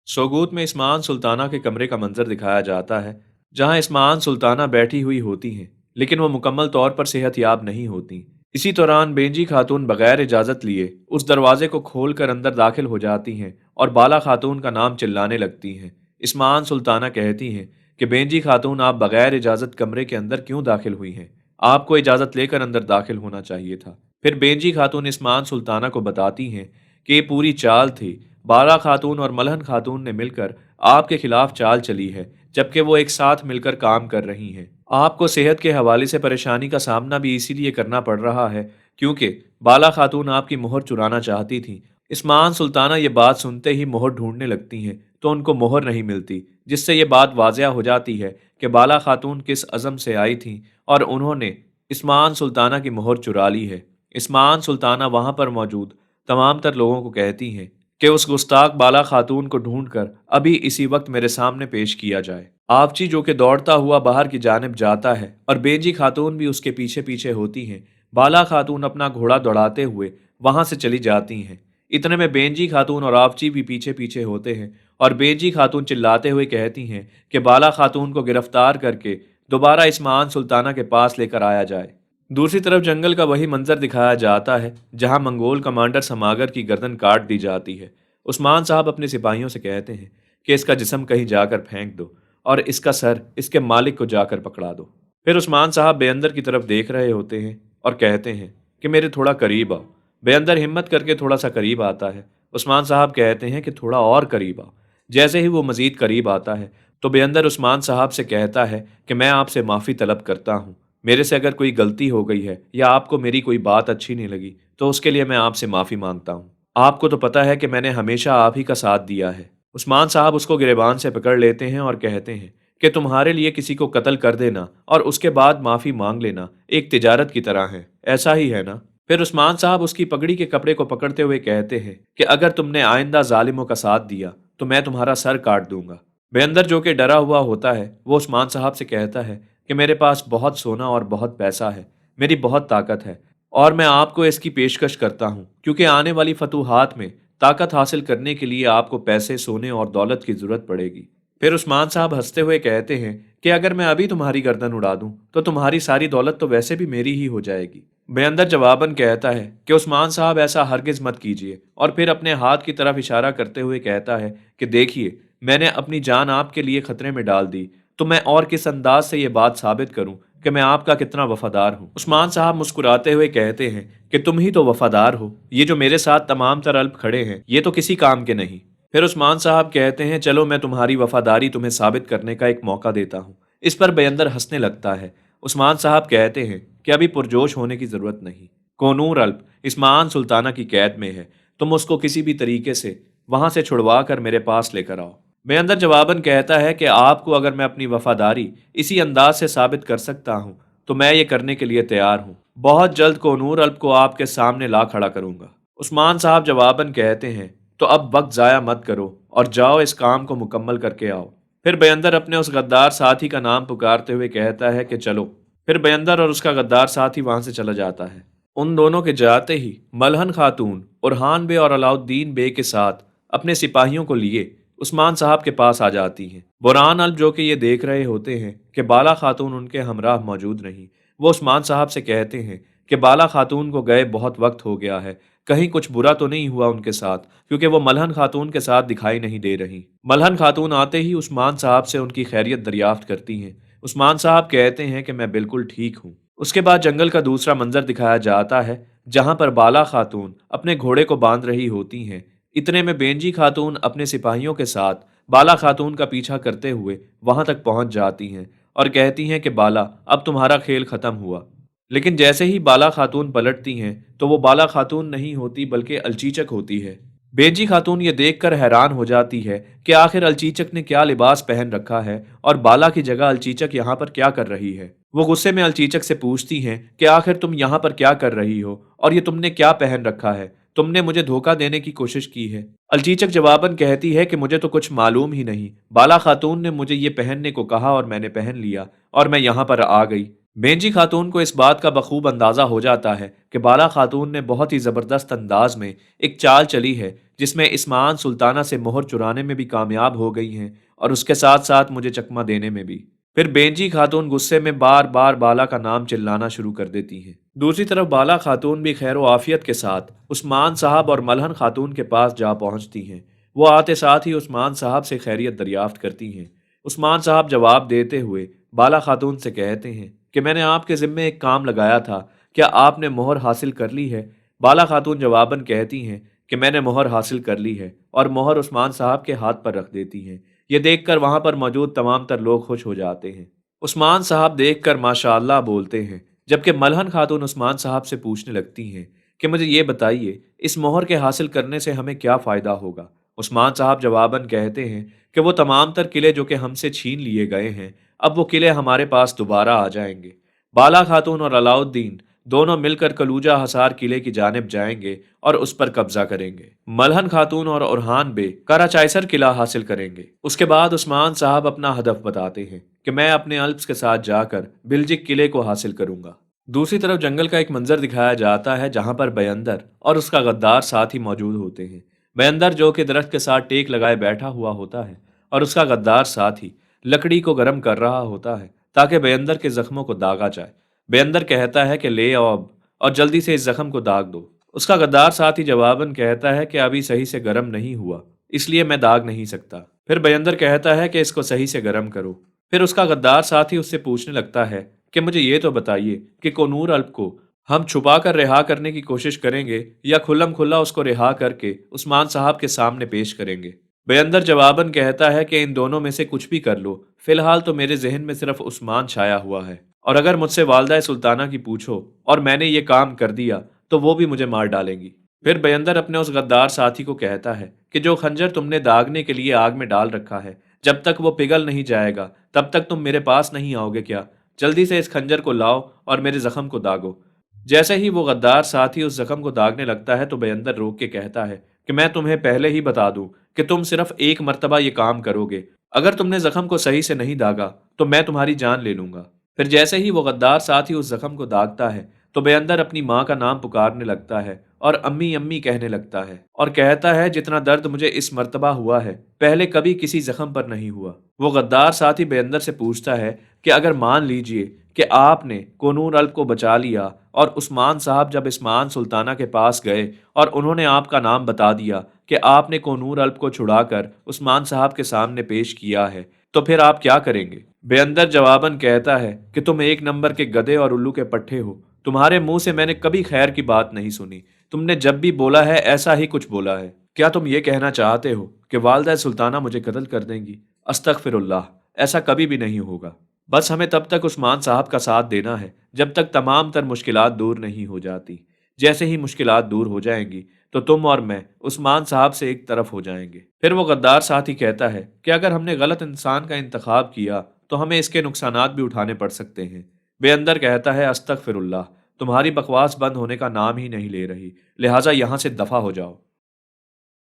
सोगूत में इस्मान सुल्ताना के कमरे का मंजर दिखाया जाता है, जहां इस्मान सुल्ताना बैठी हुई होती हैं, लेकिन वो मुकम्मल तौर पर सेहतयाब नहीं होती। इसी दौरान बेंजी खातून बगैर इजाज़त लिए उस दरवाजे को खोलकर अंदर दाखिल हो जाती हैं और बाला खातून का नाम चिल्लाने लगती हैं। इस्मान सुल्ताना कहती हैं कि बेंजी खातून, आप बगैर इजाज़त कमरे के अंदर क्यों दाखिल हुई हैं? आपको इजाज़त लेकर अंदर दाखिल होना चाहिए था। फिर बेंजी खातून इस्मान सुल्ताना को बताती हैं कि ये पूरी चाल थी। बाला खातून और मलहन खातून ने मिलकर आपके खिलाफ चाल चली है, जबकि वो एक साथ मिलकर काम कर रही हैं। आपको सेहत के हवाले से परेशानी का सामना भी इसीलिए करना पड़ रहा है क्योंकि बाला खातून आपकी मोहर चुराना चाहती थी। इस्मान सुल्ताना ये बात सुनते ही मोहर ढूंढने लगती हैं, तो उनको मोहर नहीं मिलती, जिससे ये बात वाज़िया हो जाती है कि बाला खातून किस अज़म से आई थी और उन्होंने इस्मान सुल्ताना की मोहर चुरा ली है। इस्मान सुल्ताना वहाँ पर मौजूद तमाम तर लोगों को कहती हैं कि उस गुस्ताख बाला खातून को ढूंढकर अभी इसी वक्त मेरे सामने पेश किया जाए। आपची जो कि दौड़ता हुआ बाहर की जानिब जाता है और बेंजी खातून भी उसके पीछे पीछे होती हैं। बाला खातून अपना घोड़ा दौड़ाते हुए वहां से चली जाती हैं। इतने में बेंजी खातून और आपची भी पीछे पीछे होते हैं और बेंजी खातून चिल्लाते हुए कहती हैं कि बाला खातून को गिरफ्तार करके दोबारा इस्मान सुल्ताना के पास लेकर आया जाए। दूसरी तरफ जंगल का वही मंजर दिखाया जाता है जहां मंगोल कमांडर समागर की गर्दन काट दी जाती है। उस्मान साहब अपने सिपाहियों से कहते हैं कि इसका जिस्म कहीं जाकर फेंक दो और इसका सर इसके मालिक को जाकर पकड़ा दो। फिर उस्मान साहब बेअंदर की तरफ देख रहे होते हैं और कहते हैं कि मेरे थोड़ा करीब आओ। बेअंदर हिम्मत करके थोड़ा सा करीब आता है। उस्मान साहब कहते हैं कि थोड़ा और करीब आओ। जैसे ही वो मजीद करीब आता है तो बेअंदर उस्मान साहब से कहता है कि मैं आपसे माफ़ी तलब करता हूँ। मेरे से अगर कोई गलती हो गई है या आपको मेरी कोई बात अच्छी नहीं लगी तो उसके लिए मैं आपसे माफ़ी मांगता हूँ। आपको तो पता है कि मैंने हमेशा आप ही का साथ दिया है। उस्मान साहब उसको गिरेबान से पकड़ लेते हैं और कहते हैं कि तुम्हारे लिए किसी को कत्ल कर देना और उसके बाद माफ़ी मांग लेना एक तिजारत की तरह है, ऐसा ही है ना? फिर उस्मान साहब उसकी पगड़ी के कपड़े को पकड़ते हुए कहते हैं कि अगर तुमने आइंदा जालिमों का साथ दिया तो मैं तुम्हारा सर काट दूंगा। बेअंदर जो कि डरा हुआ होता है वो उस्मान साहब से कहता है कि मेरे पास बहुत सोना और बहुत पैसा है, मेरी बहुत ताकत है और मैं आपको इसकी पेशकश करता हूँ क्योंकि आने वाली फतूहात में ताकत हासिल करने के लिए आपको पैसे, सोने और दौलत की जरूरत पड़ेगी। फिर उस्मान साहब हंसते हुए कहते हैं कि अगर मैं अभी तुम्हारी गर्दन उड़ा दूं तो तुम्हारी सारी दौलत तो वैसे भी मेरी ही हो जाएगी। बेअंदर जवाबन कहता है कि उस्मान साहब ऐसा हरगिज मत कीजिए और फिर अपने हाथ की तरफ इशारा करते हुए कहता है कि देखिए, मैंने अपनी जान आपके लिए खतरे में डाल दी, तो मैं और किस अंदाज से ये बात साबित करूं कि मैं आपका कितना वफादार हूं। उस्मान साहब मुस्कुराते हुए कहते हैं कि तुम ही तो वफादार हो, ये जो मेरे साथ तमाम तर अल्प खड़े हैं ये तो किसी काम के नहीं। फिर उस्मान साहब कहते हैं चलो मैं तुम्हारी वफादारी तुम्हें साबित करने का एक मौका देता हूँ। इस पर बेअंदर हंसने लगता है। उस्मान साहब कहते हैं कि अभी पुरजोश होने की जरूरत नहीं। कोनूर अल्प इस्मान सुल्ताना की कैद में है, तुम उसको किसी भी तरीके से वहां से छुड़वा कर मेरे पास लेकर आओ। बेअंदर जवाबन कहता है कि आपको अगर मैं अपनी वफादारी इसी अंदाज से साबित कर सकता हूँ तो मैं ये करने के लिए तैयार हूँ। बहुत जल्द कोनूर अल्प को आपके सामने ला खड़ा करूंगा। उस्मान साहब जवाबन कहते हैं तो अब वक्त ज़ाया मत करो और जाओ इस काम को मुकम्मल करके आओ। फिर बेअंदर अपने उस गद्दार साथी का नाम पुकारते हुए कहता है कि चलो। फिर बेअंदर और उसका गद्दार साथी वहां से चला जाता है। उन दोनों के जाते ही मलहन खातून उरहान बे और अलाउद्दीन बे के साथ अपने सिपाहियों को लिए उस्मान साहब के पास आ जाती हैं। बुरहान अल्प जो कि ये देख रहे होते हैं कि बाला खातून उनके हमराह मौजूद नहीं, वो उस्मान साहब से कहते हैं कि बाला खातून को गए बहुत वक्त हो गया है, कहीं कुछ बुरा तो नहीं हुआ उनके साथ, क्योंकि वो मलहन खातून के साथ दिखाई नहीं दे रही। मलहन खातून आते ही उस्मान साहब से उनकी खैरियत दरियाफ्त करती हैं। उस्मान साहब कहते हैं कि मैं बिल्कुल ठीक हूँ। उसके बाद जंगल का दूसरा मंजर दिखाया जाता है जहां पर बाला खातून अपने घोड़े को बांध रही होती हैं। इतने में बेंजी खातून अपने सिपाहियों के साथ बाला खातून का पीछा करते हुए वहां तक पहुंच जाती हैं और कहती हैं कि बाला, अब तुम्हारा खेल खत्म हुआ। लेकिन जैसे ही बाला खातून पलटती हैं तो वो बाला खातून नहीं होती बल्कि अलचीचक होती है। बेंजी खातून ये देखकर हैरान हो जाती है कि आखिर अलचीचक ने क्या लिबास पहन रखा है और बाला की जगह अलचीचक यहाँ पर क्या कर रही है। वो गुस्से में अलचीचक से पूछती हैं कि आखिर तुम यहाँ पर क्या कर रही हो और ये तुमने क्या पहन रखा है, तुमने मुझे धोखा देने की कोशिश की है। अलचीचक जवाबन कहती है कि मुझे तो कुछ मालूम ही नहीं, बाला खातून ने मुझे ये पहनने को कहा और मैंने पहन लिया और मैं यहाँ पर आ गई। बेंजी खातून को इस बात का बखूब अंदाजा हो जाता है कि बाला खातून ने बहुत ही जबरदस्त अंदाज में एक चाल चली है जिसमें इस्मान सुल्ताना से मोहर चुराने में भी कामयाब हो गई हैं और उसके साथ साथ मुझे चकमा देने में भी। फिर बेंजी खातून गुस्से में बार बार बाला का नाम चिल्लाना शुरू कर देती हैं। दूसरी तरफ बाला खातून भी खैर आफियत के साथ उस्मान साहब और मलहन खातून के पास जा पहुंचती हैं। वो आते साथ ही उस्मान साहब से खैरियत दरियाफ्त करती हैं। उस्मान साहब जवाब देते हुए बाला खातून से कहते हैं कि मैंने आपके ज़िम्मे एक काम लगाया था, क्या आपने मोहर हासिल कर ली है? बाला खातून जवाबन कहती हैं कि मैंने मोहर हासिल कर ली है और मोहर उस्मान साहब के हाथ पर रख देती हैं। ये देखकर वहां पर मौजूद तमाम तर लोग खुश हो जाते हैं। उस्मान साहब देखकर माशाअल्लाह बोलते हैं, जबकि मलहन खातून उस्मान साहब से पूछने लगती हैं कि मुझे ये बताइए, इस मोहर के हासिल करने से हमें क्या फ़ायदा होगा? उस्मान साहब जवाबन कहते हैं कि वो तमाम तर किले जो कि हमसे छीन लिए गए हैं, अब वो किले हमारे पास दोबारा आ जाएंगे। बाला खातून और अलाउद्दीन दोनों मिलकर कलूजा हसार किले की जानिब जाएंगे और उस पर कब्जा करेंगे। मलहन खातून और उरहान बे कराचाइसर किला हासिल करेंगे। उसके बाद उस्मान साहब अपना हदफ बताते हैं कि मैं अपने अल्प्स के साथ जाकर बिल्जिक किले को हासिल करूंगा। दूसरी तरफ जंगल का एक मंजर दिखाया जाता है जहां पर बयंदर और उसका गद्दार साथ ही मौजूद होते हैं। बयंदर जो कि दरख्त के साथ टेक लगाए बैठा हुआ होता है और उसका गद्दार साथ ही लकड़ी को गर्म कर रहा होता है ताकि बयंदर के जख्मों को दागा जाए। बयंदर कहता है कि ले आओ अब और जल्दी से इस जख्म को दाग दो। उसका गद्दार साथ ही जवाबन कहता है कि अभी सही से गर्म नहीं हुआ, इसलिए मैं दाग नहीं सकता। फिर बयंदर कहता है कि इसको सही से गर्म करो। फिर उसका गद्दार साथ ही उससे पूछने लगता है कि मुझे ये तो बताइए कि कोनूर अल्प को हम छुपा कर रिहा करने की कोशिश करेंगे या खुल्लम खुल्ला उसको रिहा करके उस्मान साहब के सामने पेश करेंगे। बयंदर जवाबन कहता है कि इन दोनों में से कुछ भी कर लो, फिलहाल तो मेरे जहन में सिर्फ उस्मान छाया हुआ है, और अगर मुझसे वालदा सुल्ताना की पूछो और मैंने ये काम कर दिया तो वो भी मुझे मार डालेंगी। फिर बयंदर अपने उस गद्दार साथी को कहता है कि जो खंजर तुमने दागने के लिए आग में डाल रखा है, जब तक वो पिघल नहीं जाएगा तब तक तुम मेरे पास नहीं आओगे क्या? जल्दी से इस खंजर को लाओ और मेरे जख्म को दागो। जैसे ही वो गद्दार साथी उस जख्म को दागने लगता है तो बयंदर रोक के कहता है कि मैं तुम्हें पहले ही बता दूं कि तुम सिर्फ एक मर्तबा ये काम करोगे। अगर तुमने जख्म को सही से नहीं दागा तो मैं तुम्हारी जान ले लूंगा। फिर जैसे ही वो गद्दार साथी उस जख्म को दागता है तो बयंदर अपनी माँ का नाम पुकारने लगता है और अम्मी अम्मी कहने लगता है और कहता है जितना दर्द मुझे इस मर्तबा हुआ है पहले कभी किसी जख्म पर नहीं हुआ। वो गद्दार साथी बयंदर से पूछता है कि अगर मान लीजिए कि आपने कोनूर अल्प को बचा लिया और उस्मान साहब जब इस्मान सुल्ताना के पास गए और उन्होंने आपका नाम बता दिया कि आपने कोनूर अल्प को छुड़ाकर उस्मान साहब के सामने पेश किया है, तो फिर आप क्या करेंगे? बेअंदर जवाबन कहता है कि तुम एक नंबर के गधे और उल्लू के पट्टे हो। तुम्हारे मुंह से मैंने कभी खैर की बात नहीं सुनी। तुमने जब भी बोला है ऐसा ही कुछ बोला है। क्या तुम ये कहना चाहते हो कि वालदा सुल्ताना मुझे कत्ल कर देंगी? अस्तगफिरुल्लाह, ऐसा कभी भी नहीं होगा। बस हमें तब तक उस्मान साहब का साथ देना है जब तक तमाम तर मुश्किलात दूर नहीं हो जाती। जैसे ही मुश्किलात दूर हो जाएंगी तो तुम और मैं उस्मान साहब से एक तरफ हो जाएंगे। फिर वो गद्दार साथ ही कहता है कि अगर हमने गलत इंसान का इंतखाब किया तो हमें इसके नुकसानात भी उठाने पड़ सकते हैं। बेअंदर कहता है अस्तगफिरुल्लाह, तुम्हारी बकवास बंद होने का नाम ही नहीं ले रही, लिहाजा यहाँ से दफा हो जाओ।